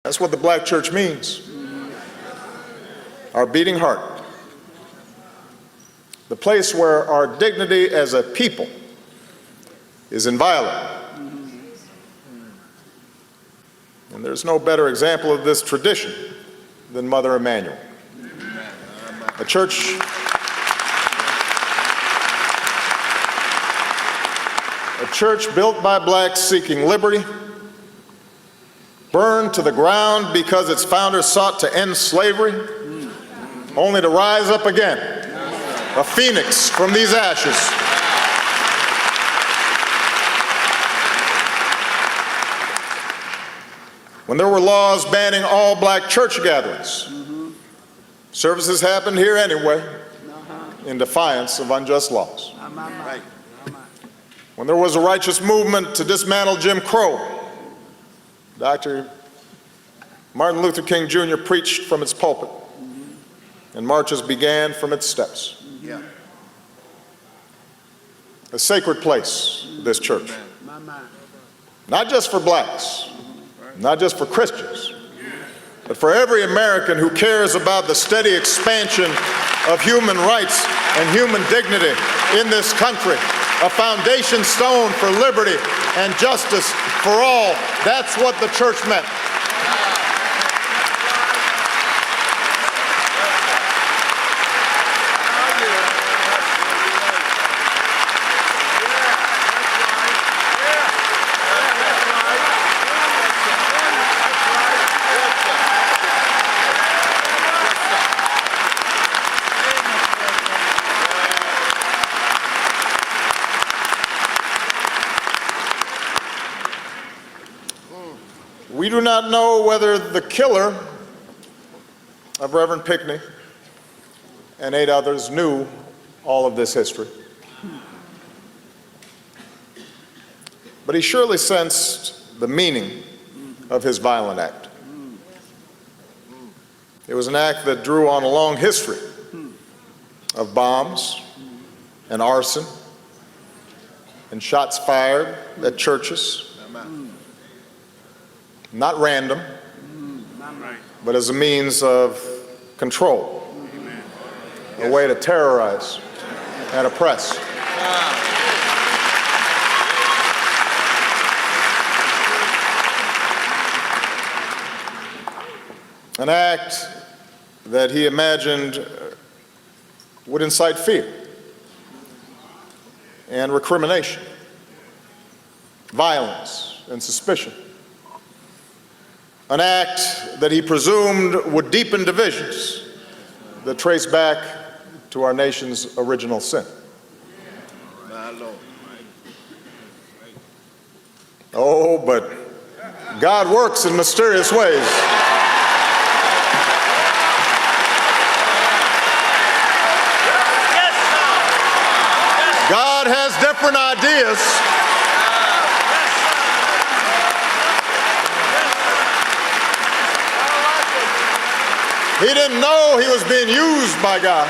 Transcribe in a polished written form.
That's what the black church means. Our beating heart. The place where our dignity as a people is inviolate. And there's no better example of this tradition than Mother Emanuel. A church built by blacks seeking liberty, burned to the ground because its founders sought to end slavery, only to rise up again, a phoenix from these ashes. When there were laws banning all black church gatherings, services happened here anyway, in defiance of unjust laws. When there was a righteous movement to dismantle Jim Crow, Dr. Martin Luther King Jr. preached from its pulpit, and marches began from its steps. A sacred place, this church. Not just for blacks, not just for Christians, but for every American who cares about the steady expansion of human rights and human dignity in this country. A foundation stone for liberty and justice for all. That's what the church meant. We do not know whether the killer of Reverend Pinckney and 8 others knew all of this history. But he surely sensed the meaning of his violent act. It was an act that drew on a long history of bombs and arson and shots fired at churches. Not random, but as a means of control, a way to terrorize and oppress. An act that he imagined would incite fear and recrimination, violence and suspicion. An act that he presumed would deepen divisions that trace back to our nation's original sin. Oh, but God works in mysterious ways. God has different ideas. He didn't know he was being used by God.